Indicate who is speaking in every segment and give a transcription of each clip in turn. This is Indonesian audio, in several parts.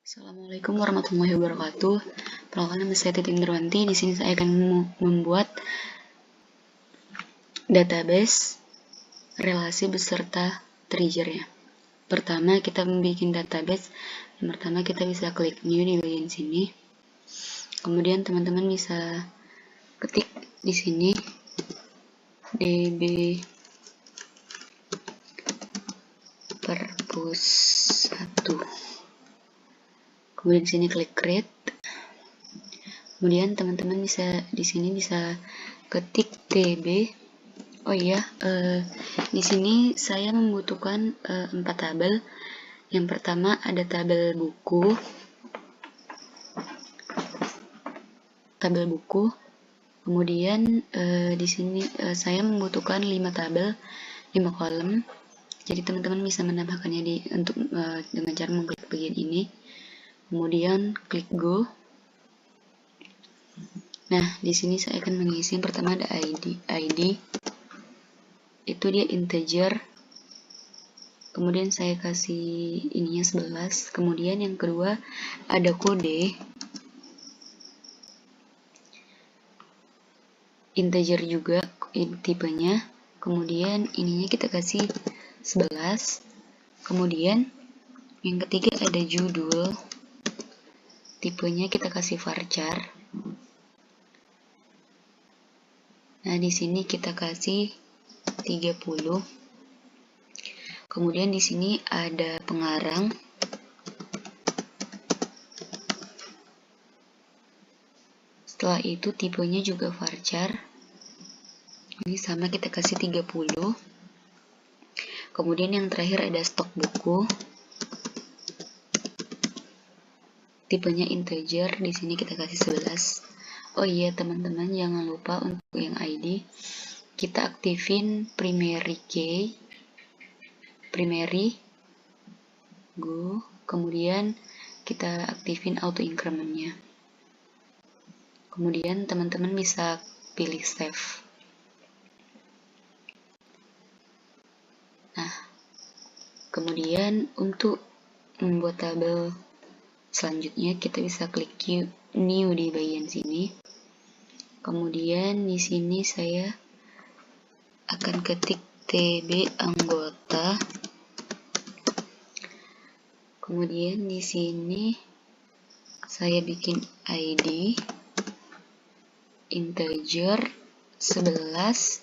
Speaker 1: Assalamualaikum warahmatullahi wabarakatuh. Perkenalkan, nama saya Titin Nurwanti. Di sini saya akan membuat database relasi beserta trigger-nya. Pertama, kita membuat database. Yang pertama, kita bisa klik new di bagian sini. Kemudian teman-teman bisa ketik di sini db purpose 1. Kemudian di sini klik create. Kemudian teman-teman bisa di sini bisa ketik tb. Oh iya, di sini saya membutuhkan 4 tabel. Yang pertama ada tabel buku. Kemudian di sini saya membutuhkan 5 tabel, 5 kolom. Jadi teman-teman bisa menambahkannya dengan cara mengklik bagian ini. Kemudian klik go. Nah, di sini saya akan mengisi. Yang pertama ada ID. Itu dia integer. Kemudian saya kasih ininya 11. Kemudian yang kedua ada kode. Integer juga tipenya. Kemudian ininya kita kasih 11. Kemudian yang ketiga ada judul. Tipenya kita kasih varchar. Nah, di sini kita kasih 30. Kemudian di sini ada pengarang. Setelah itu tipenya juga varchar. Ini sama, kita kasih 30. Kemudian yang terakhir ada stok buku. Tipenya integer, di sini kita kasih 11. Oh iya teman-teman, jangan lupa untuk yang ID kita aktifin primary key. Go. Kemudian kita aktifin auto incrementnya. Kemudian teman-teman bisa pilih save. Nah, kemudian untuk membuat tabel selanjutnya kita bisa klik new di bagian sini. Kemudian di sini saya akan ketik tb anggota. Kemudian di sini saya bikin ID integer 11.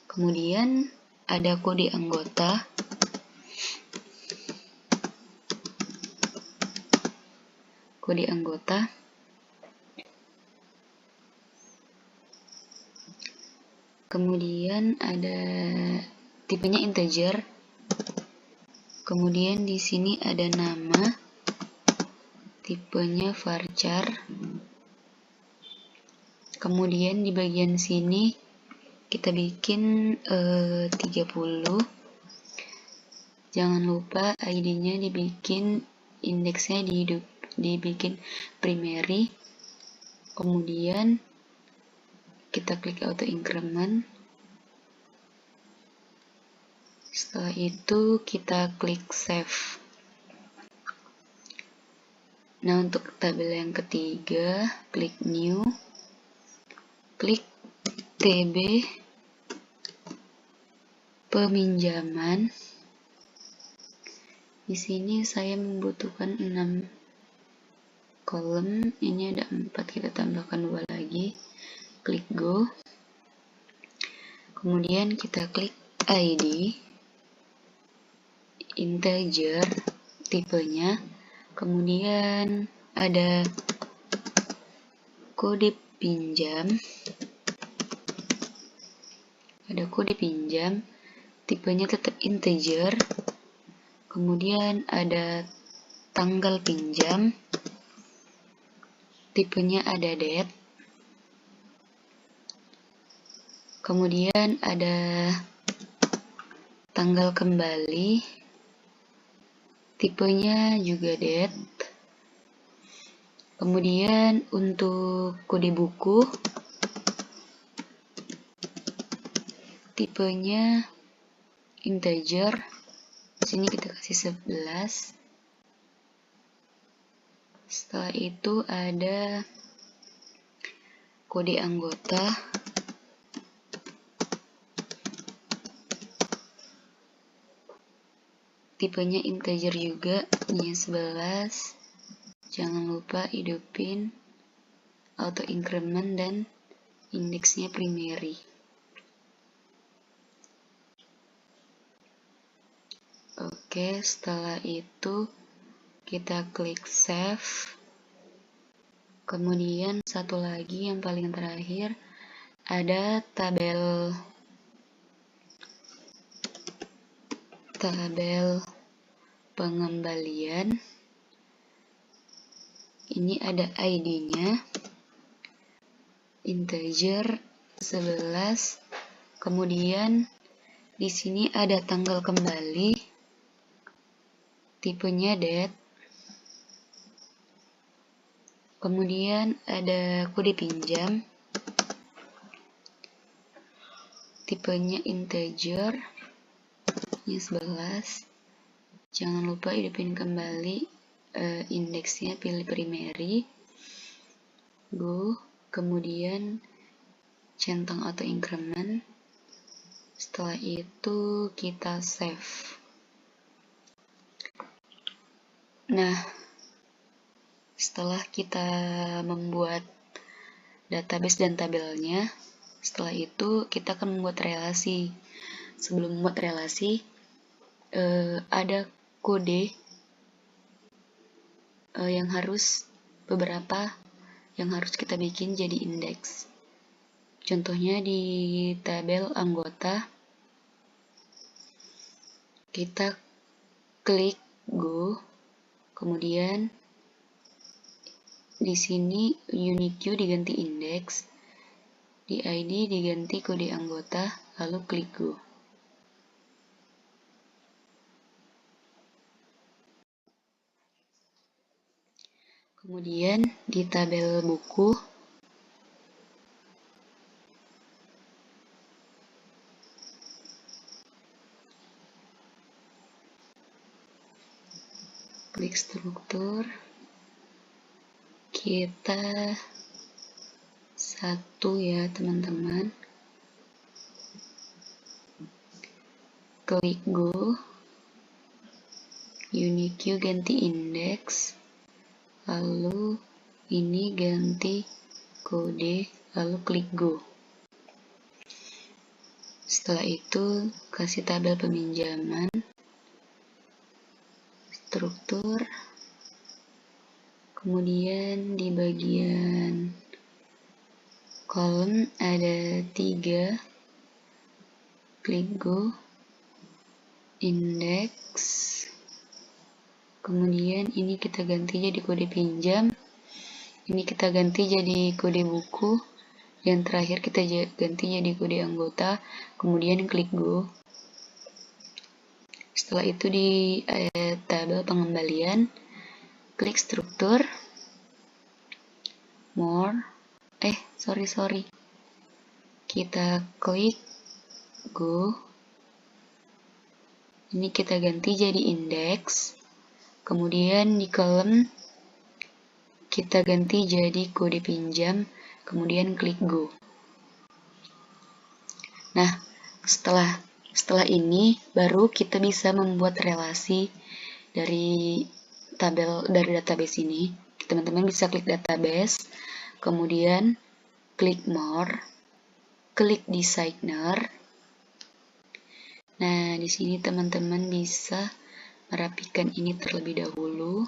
Speaker 1: Kemudian ada kode anggota. Kemudian ada tipenya integer. Kemudian di sini ada nama, tipenya varchar. Kemudian di bagian sini kita bikin 30. Jangan lupa ID-nya dibikin, indeksnya dibikin primary. Kemudian kita klik auto increment. Setelah itu kita klik save. Nah, untuk tabel yang ketiga, klik new, klik tb peminjaman. Di sini saya membutuhkan 6 kolom, ini ada 4, kita tambahkan 2 lagi. Klik go. Kemudian kita klik ID integer tipenya. Kemudian ada kode pinjam. Tipenya tetap integer. Kemudian ada tanggal pinjam. Tipenya ada date. Kemudian ada tanggal kembali. Tipenya juga date. Kemudian untuk kode buku, tipenya integer. Di sini kita kasih 11. Setelah itu ada kode anggota. Tipenya integer juga, nya 11. Jangan lupa hidupin auto increment dan indeksnya primary. Oke, setelah itu kita klik save. Kemudian satu lagi yang paling terakhir ada tabel pengembalian. Ini ada ID-nya integer 11. Kemudian di sini ada tanggal kembali, tipenya date. Kemudian ada kode pinjam, tipenya integer, nya 11. Jangan lupa hidupin kembali indeksnya, pilih primary, go, kemudian centang auto increment. Setelah itu kita save. Nah, setelah kita membuat database dan tabelnya, setelah itu kita akan membuat relasi. Sebelum membuat relasi, ada kode yang harus kita bikin jadi indeks. Contohnya di tabel anggota, kita klik go, kemudian di sini unique diganti indeks, di ID diganti kode anggota, lalu klik go. Kemudian di tabel buku, klik struktur, kita satu ya teman-teman, klik go, unique ganti indeks, lalu ini ganti kode, lalu klik go. Setelah itu kasih tabel peminjaman, struktur, kemudian di bagian kolom ada 3, klik go, indeks, kemudian ini kita ganti jadi kode pinjam, ini kita ganti jadi kode buku, yang terakhir kita ganti jadi kode anggota, kemudian klik go. Setelah itu di tabel pengembalian, klik struktur, more, kita klik go, ini kita ganti jadi indeks, kemudian di kolom kita ganti jadi kode pinjam, kemudian klik go. Nah, setelah ini baru kita bisa membuat relasi dari database ini. Teman-teman bisa klik database, kemudian klik more, klik designer. Nah, di sini teman-teman bisa merapikan ini terlebih dahulu.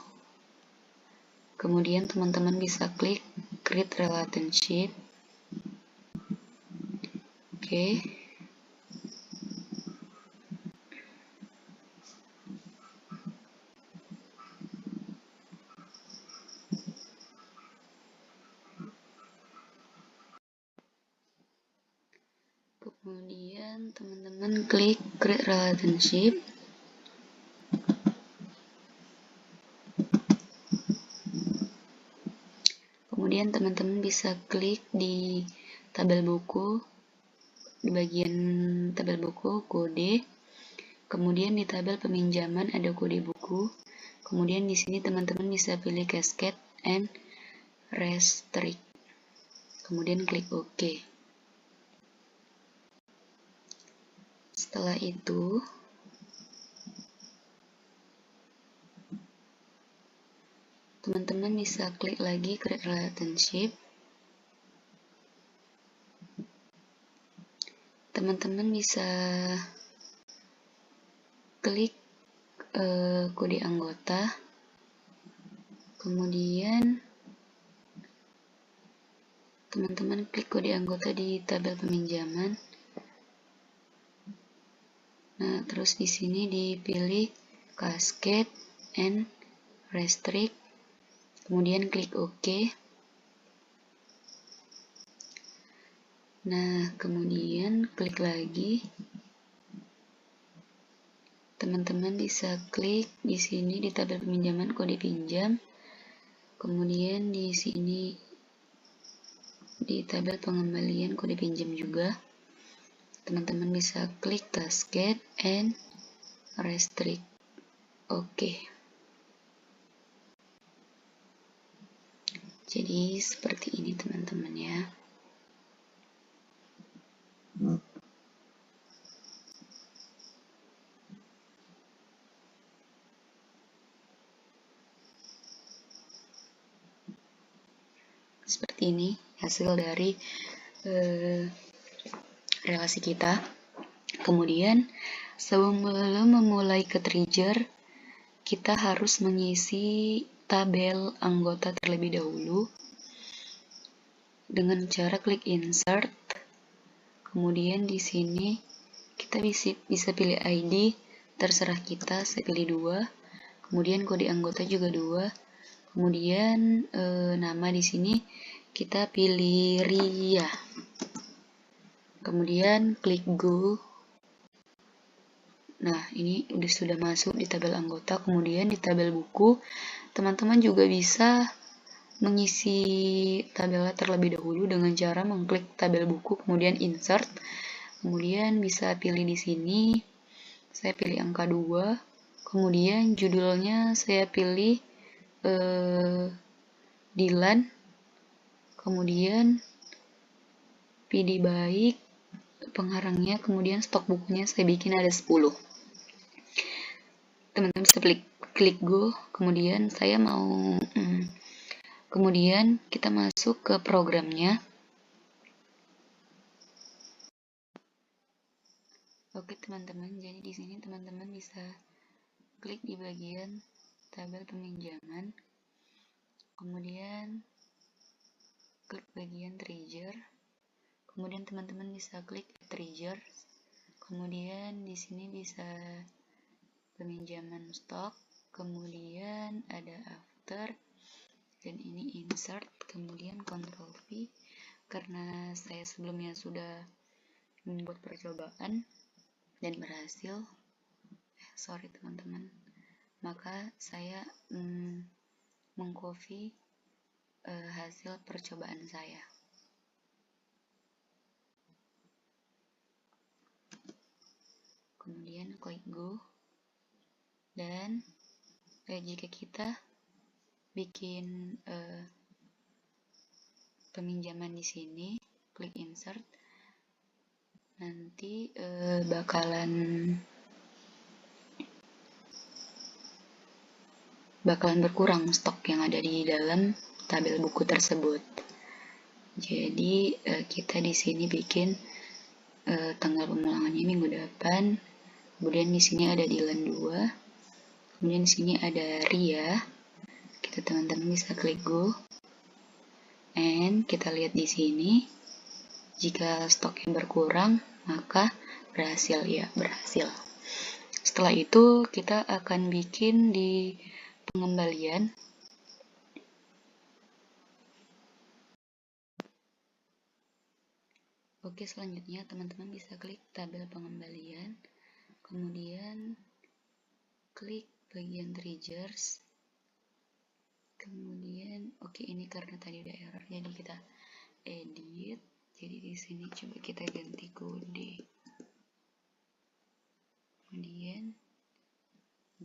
Speaker 1: Kemudian teman-teman bisa klik create relationship. Oke. Kemudian teman-teman klik create relationship. Kemudian teman-teman bisa klik di tabel buku, di bagian tabel buku kode, kemudian di tabel peminjaman ada kode buku, kemudian di sini teman-teman bisa pilih cascade and restrict. Kemudian klik OK. Setelah itu, teman-teman bisa klik lagi create relationship. Teman-teman bisa klik kode anggota, kemudian teman-teman klik kode anggota di tabel peminjaman. Nah, terus di sini dipilih cascade and restrict, kemudian klik OK. Nah, kemudian klik lagi. Teman-teman bisa klik di sini di tabel peminjaman kode pinjam. Kemudian di sini di tabel pengembalian kode pinjam juga. Teman-teman bisa klik cascade and restrict. Oke. Jadi seperti ini teman-teman ya. Seperti ini hasil dari relasi kita. Kemudian sebelum memulai ke trigger, kita harus mengisi tabel anggota terlebih dahulu dengan cara klik insert. Kemudian di sini kita bisa pilih ID, terserah kita, saya pilih 2. Kemudian kode anggota juga 2. Kemudian nama di sini kita pilih Ria. Kemudian klik go. Nah, ini sudah masuk di tabel anggota. Kemudian di tabel buku, teman-teman juga bisa mengisi tabelnya terlebih dahulu dengan cara mengklik tabel buku, kemudian insert. Kemudian bisa pilih di sini, saya pilih angka 2. Kemudian judulnya saya pilih Dilan. Kemudian PD baik, pengarangnya, kemudian stok bukunya saya bikin ada 10. Teman-teman bisa klik go, kemudian saya mau kemudian kita masuk ke programnya. Oke teman-teman, jadi di sini teman-teman bisa klik di bagian tabel peminjaman, kemudian klik bagian trigger, kemudian teman-teman bisa klik trigger, kemudian di sini bisa peminjaman stok, kemudian ada after, dan ini insert, kemudian Ctrl V. Karena saya sebelumnya sudah membuat percobaan dan berhasil, sorry teman-teman, maka saya mengcopy hasil percobaan saya. Kemudian klik go. Dan jika kita bikin peminjaman di sini, klik insert, nanti bakalan berkurang stok yang ada di dalam tabel buku tersebut. Jadi kita di sini bikin tanggal pemulangannya minggu depan. Kemudian di sini ada Dilan 2. Kemudian di sini ada Ria. Kita teman-teman bisa klik go. And kita lihat di sini, jika stoknya berkurang, maka berhasil ya, berhasil. Setelah itu kita akan bikin di pengembalian. Oke, selanjutnya teman-teman bisa klik tabel pengembalian, kemudian klik bagian triggers, kemudian oke, ini karena tadi udah error jadi kita edit. Jadi di sini coba kita ganti kode, kemudian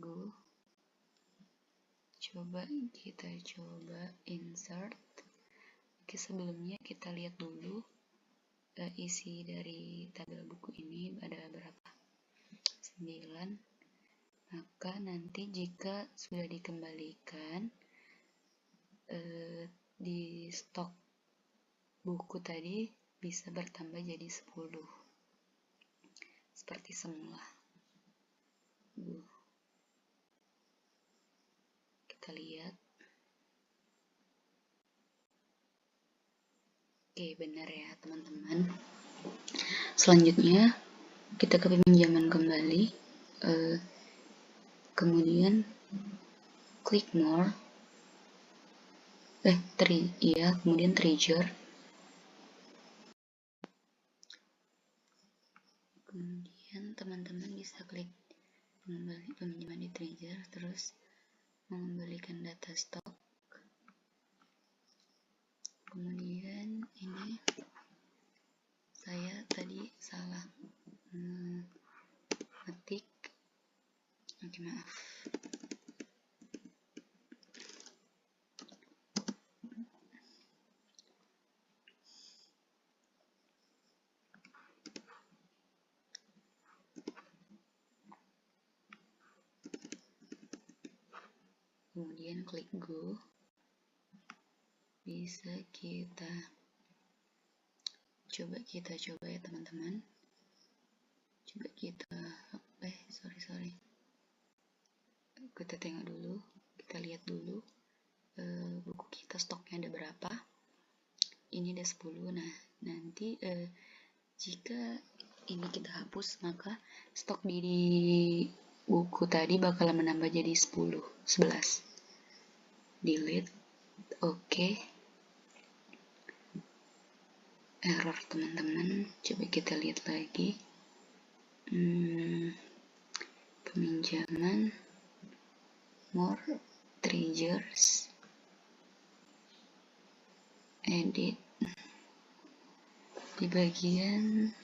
Speaker 1: go, Coba insert. Oke, sebelumnya kita lihat dulu isi dari tabel buku ini ada berapa? 9. Maka nanti jika sudah dikembalikan di stok buku tadi bisa bertambah jadi 10 seperti semula. Kita lihat. Oke, benar ya teman-teman. Selanjutnya kita ke peminjaman kembali, kemudian klik more, kemudian trigger, kemudian teman-teman bisa klik mengembali peminjaman di trigger, terus mengembalikan data stok. Kemudian ini saya tadi salah ngetik, oke maaf. Kemudian klik go. Bisa kita coba ya teman-teman. Coba kita kita tengok dulu, kita lihat dulu buku kita stoknya ada berapa. Ini ada 10. Nah, nanti jika ini kita hapus, maka stok di buku tadi bakal menambah jadi 11. Delete. Oke. Error teman-teman. Coba kita lihat lagi. Peminjaman, more, triggers, edit, di bagian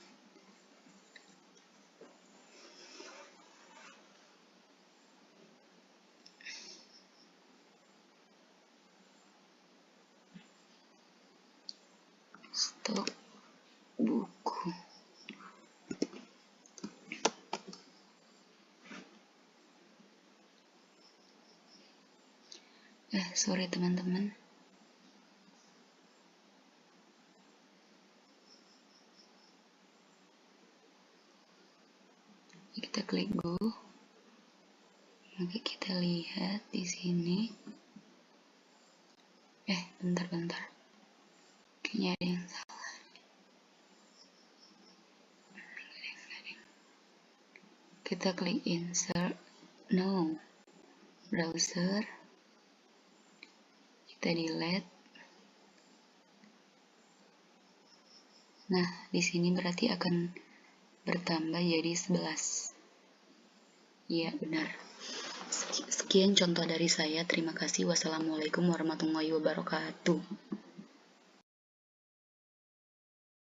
Speaker 1: stok buku. Sorry teman-teman. Kita klik go. Maka kita lihat di sini. Bentar. Kayaknya ada yang salah. Kita klik insert. No. Browser. Kita delete. Nah, di sini berarti akan bertambah jadi 11. Iya, benar. Sekian contoh dari saya. Terima kasih. Wassalamualaikum warahmatullahi wabarakatuh.